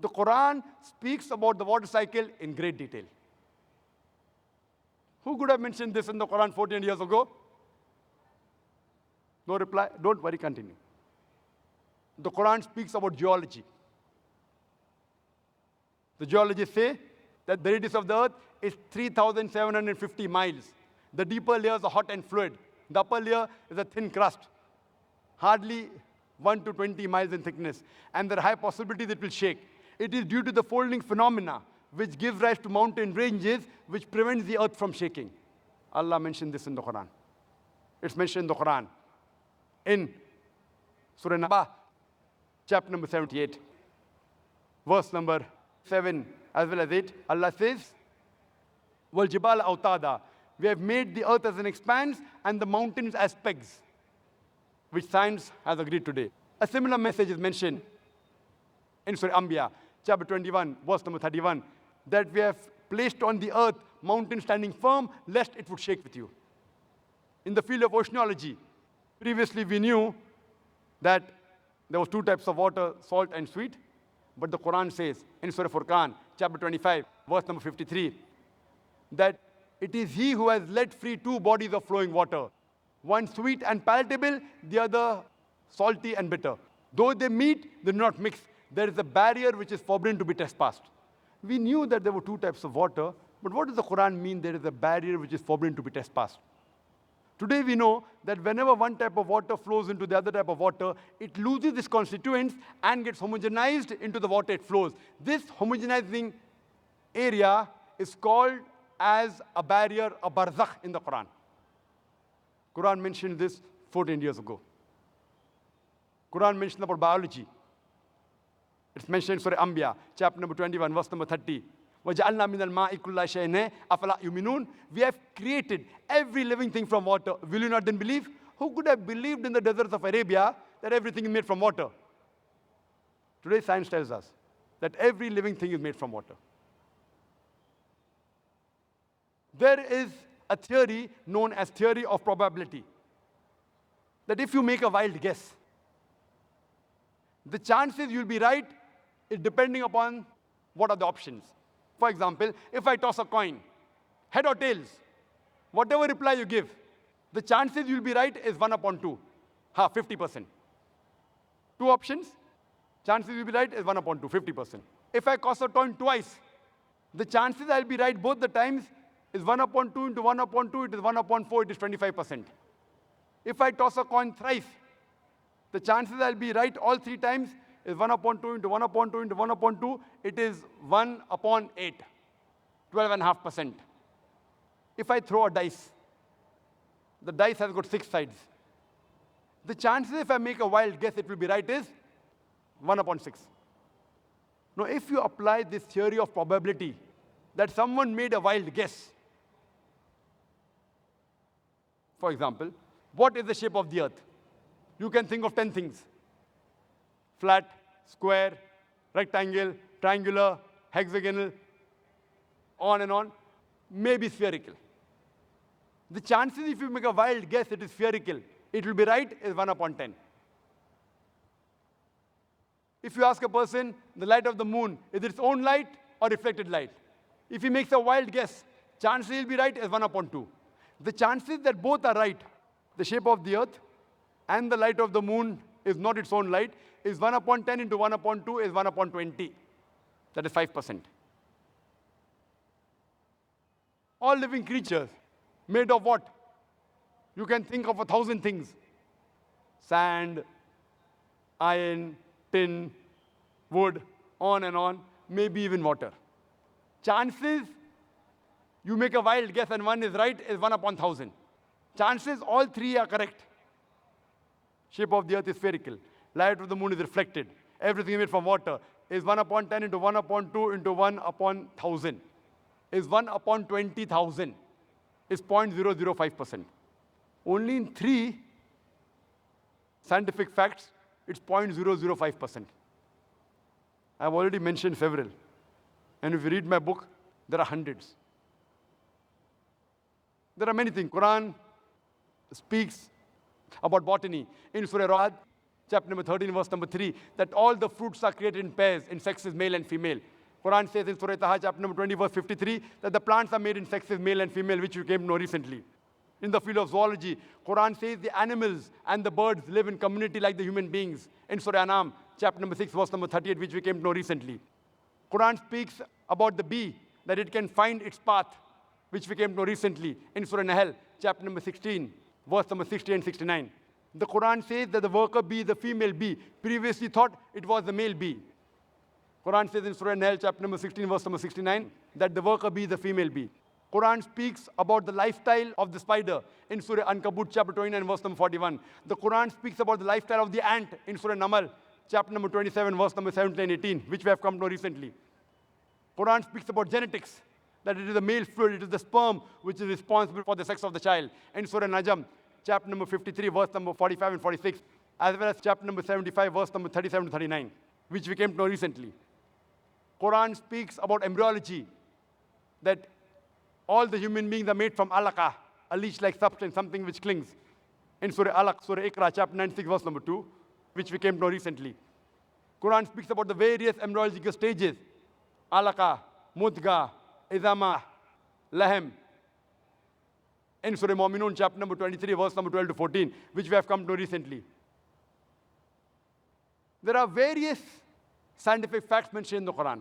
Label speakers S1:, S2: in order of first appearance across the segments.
S1: The Quran speaks about the water cycle in great detail. Who could have mentioned this in the Quran 14 years ago? No reply? Don't worry, continue. The Quran speaks about geology. The geologists say that the radius of the earth is 3,750 miles. The deeper layers are hot and fluid. The upper layer is a thin crust, hardly 1 to 20 miles in thickness. And there are high possibilities it will shake. It is due to the folding phenomena which gives rise to mountain ranges which prevents the earth from shaking. Allah mentioned this in the Quran. It's mentioned in the Quran. In Surah Naba, chapter number 78, verse number 7 as well as 8, Allah says, Wal Jibal Autada. We have made the earth as an expanse and the mountains as pegs, which science has agreed today. A similar message is mentioned in Surah Anbiya, chapter 21, verse number 31, that we have placed on the earth mountains standing firm, lest it would shake with you. In the field of oceanology, previously we knew that there was two types of water, salt and sweet. But the Quran says in Surah Furqan, chapter 25, verse number 53, that it is He who has let free two bodies of flowing water, one sweet and palatable, the other salty and bitter. Though they meet, they do not mix. There is a barrier which is forbidden to be trespassed. We knew that there were two types of water, but what does the Quran mean there is a barrier which is forbidden to be trespassed? Today we know that whenever one type of water flows into the other type of water, it loses its constituents and gets homogenized into the water it flows. This homogenizing area is called as a barrier, a barzakh in the Quran. Quran mentioned this 14 years ago. Quran mentioned about biology. It's mentioned in Surah Anbiya, chapter number 21, verse number 30. وَجَعَلْنَا مِنَ الْمَاءِ كُلَّ شَيْءٍ أَفَلَا يُؤْمِنُونَ. We have created every living thing from water. Will you not then believe? Who could have believed in the deserts of Arabia that everything is made from water? Today science tells us that every living thing is made from water. There is a theory known as theory of probability. That if you make a wild guess, the chances you'll be right is depending upon what are the options. For example, if I toss a coin, head or tails, whatever reply you give, the chances you'll be right is 1 upon 2, 50%. Two options, chances you'll be right is 1 upon 2, 50%. If I toss a coin twice, the chances I'll be right both the times is 1 upon 2 into 1 upon 2, it is 1 upon 4, it is 25%. If I toss a coin thrice, the chances I'll be right all three times is 1 upon 2 into 1 upon 2 into 1 upon 2. It is 1 upon 8, 12.5%. If I throw a dice, the dice has got 6 sides. The chances if I make a wild guess it will be right is 1 upon 6. Now, if you apply this theory of probability, that someone made a wild guess, for example, what is the shape of the earth? You can think of 10 things. Flat, square, rectangle, triangular, hexagonal, on and on, maybe spherical. The chances if you make a wild guess it is spherical, it will be right is 1 upon 10. If you ask a person, the light of the moon, is it its own light or reflected light? If he makes a wild guess, chances he'll be right is 1 upon 2. The chances that both are right, the shape of the earth and the light of the moon is not its own light, is 1 upon 10 into 1 upon 2 is 1 upon 20. That is 5%. All living creatures made of what? You can think of 1,000 things. Sand, iron, tin, wood, on and on, maybe even water. Chances you make a wild guess and one is right is 1 upon 1,000. Chances all three are correct. Shape of the earth is spherical. Light of the moon is reflected. Everything made from water is 1 upon 10 into 1 upon 2 into 1 upon 1,000. Is 1 upon 20,000. Is 0.005%. Only in 3 scientific facts, it's 0.005%. I've already mentioned several. And if you read my book, there are hundreds. There are many things. Quran speaks about botany. In Surah Ra'd, chapter number 13, verse number 3, that all the fruits are created in pairs, in sexes male and female. Quran says in Surah Taha, chapter number 20, verse 53, that the plants are made in sexes male and female, which you came to know recently. In the field of zoology, Quran says the animals and the birds live in community like the human beings. In Surah Anam, chapter number 6, verse number 38, which we came to know recently. Quran speaks about the bee, that it can find its path, which we came to know recently. In Surah Nahl, chapter number 16, verse number 60 and 69. The Quran says that the worker bee, the female bee, previously thought it was the male bee. Quran says in Surah Nahl, chapter number 16, verse number 69, that the worker bee, the female bee. Quran speaks about the lifestyle of the spider in Surah Ankabut, chapter 29, verse number 41. The Quran speaks about the lifestyle of the ant in Surah Namal, chapter number 27, verse number 17 and 18, which we have come to know recently. Quran speaks about genetics, that it is the male fluid, it is the sperm which is responsible for the sex of the child. In Surah Najm, chapter number 53, verse number 45 and 46, as well as chapter number 75, verse number 37 to 39, which we came to know recently. Quran speaks about embryology, that all the human beings are made from alaqa, a leech-like substance, something which clings. In Surah Alaq, Surah Iqra, chapter 96, verse number 2, which we came to know recently. Quran speaks about the various embryological stages, alaqa, mudga, izama, lahem. In Surah Mu'minun, chapter number 23, verse number 12 to 14, which we have come to know recently. There are various scientific facts mentioned in the Quran.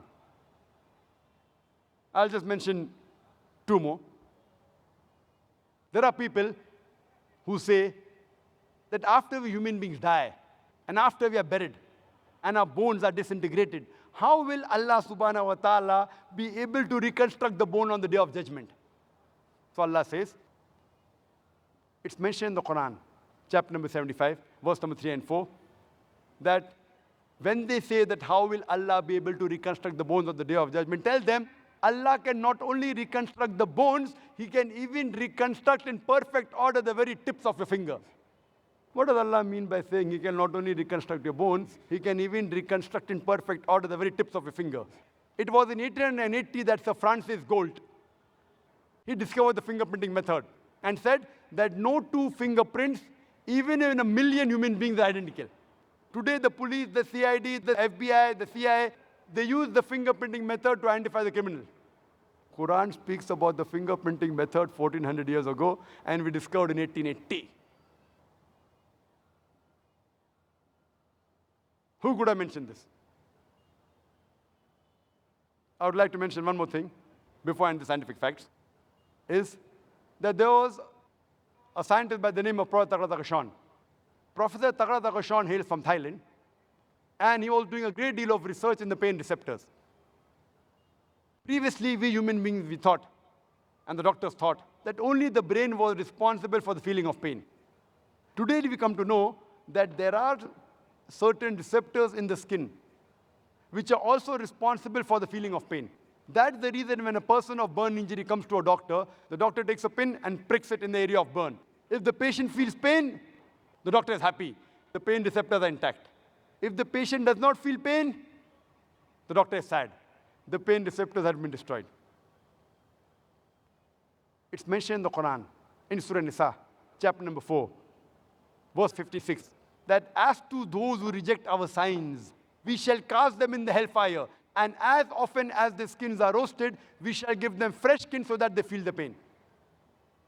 S1: I'll just mention two more. There are people who say that after we human beings die, and after we are buried, and our bones are disintegrated, how will Allah subhanahu wa ta'ala be able to reconstruct the bone on the day of judgment? So Allah says, it's mentioned in the Quran, chapter number 75, verse number 3 and 4, that when they say that how will Allah be able to reconstruct the bones on the day of judgment, tell them, Allah can not only reconstruct the bones, He can even reconstruct in perfect order the very tips of your fingers. What does Allah mean by saying He can not only reconstruct your bones, He can even reconstruct in perfect order the very tips of your fingers? It was in 1880 that Sir Francis Galt, he discovered the fingerprinting method and said that no two fingerprints, even in a million human beings, are identical. Today, the police, the CID, the FBI, the CIA, they use the fingerprinting method to identify the criminal. Quran speaks about the fingerprinting method 1400 years ago, and we discovered in 1880. Who could have mentioned this? I would like to mention one more thing before I end the scientific facts, is that there was a scientist by the name of Professor Tagra Tagashawn. Professor Tagra Tagashawn hails from Thailand, and he was doing a great deal of research in the pain receptors. Previously, we human beings, we thought, and the doctors thought, that only the brain was responsible for the feeling of pain. Today, we come to know that there are certain receptors in the skin which are also responsible for the feeling of pain. That's the reason when a person of burn injury comes to a doctor, the doctor takes a pin and pricks it in the area of burn. If the patient feels pain, the doctor is happy. The pain receptors are intact. If the patient does not feel pain, the doctor is sad. The pain receptors have been destroyed. It's mentioned in the Quran, in Surah Nisa, chapter number 4, verse 56, that as to those who reject our signs, we shall cast them in the hellfire, and as often as the skins are roasted, we shall give them fresh skin so that they feel the pain.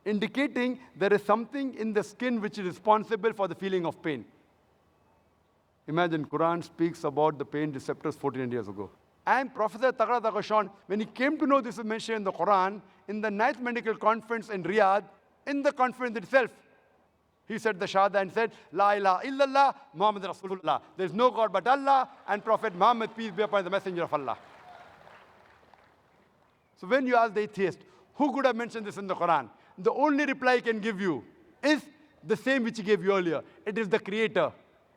S1: Indicating there is something in the skin which is responsible for the feeling of pain. Imagine, Quran speaks about the pain receptors 1400 years ago. And Professor Tagra Tagashawn, when he came to know this is mentioned in the Quran, in the 9th Medical Conference in Riyadh, in the conference itself, he said the Shahada and said, La ilaha illallah, Muhammad Rasulullah. There is no God but Allah, and Prophet Muhammad, peace be upon the messenger of Allah. So when you ask the atheist, who could have mentioned this in the Quran? The only reply he can give you is the same which he gave you earlier. It is the creator.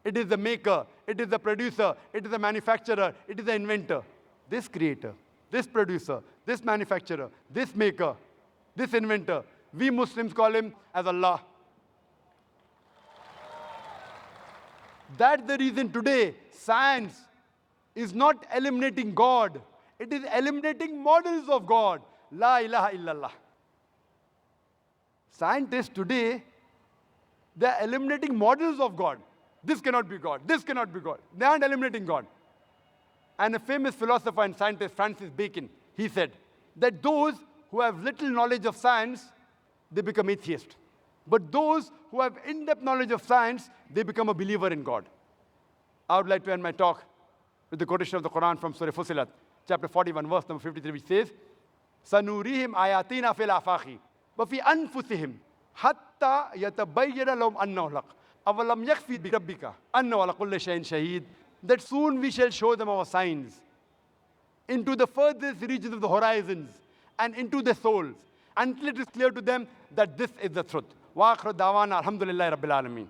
S1: It is the maker. It is the producer. It is the manufacturer. It is the inventor. This creator, this producer, this manufacturer, this maker, this inventor, we Muslims call him as Allah. That's the reason today science is not eliminating God. It is eliminating models of God. La ilaha illallah. Scientists today, they are eliminating models of God. This cannot be God. This cannot be God. They aren't eliminating God. And a famous philosopher and scientist, Francis Bacon, he said that those who have little knowledge of science, they become atheist. But those who have in-depth knowledge of science, they become a believer in God. I would like to end my talk with the quotation of the Quran from Surah Fussilat, chapter 41, verse number 53, which says, سَنُورِيهِمْ آيَاتِنَا فِي الْآفَاقِ وَفِي أَنفُسِهِمْ حَتَّى يَتَبَيَّنَ لَهُمْ أَنَّهُ الْحَقُّ أَوَلَمْ يَكْفِ بِرَبِّكَ أَنَّهُ عَلَى كُلِّ شَيْءٍ شَهِيدٌ. That soon we shall show them our signs into the furthest regions of the horizons and into their souls, until it is clear to them that this is the truth. وَآخِرُ دَعْوَانَا الْحَمْدُ لِلَّهِ رَبِّ الْعَالَمِينَ.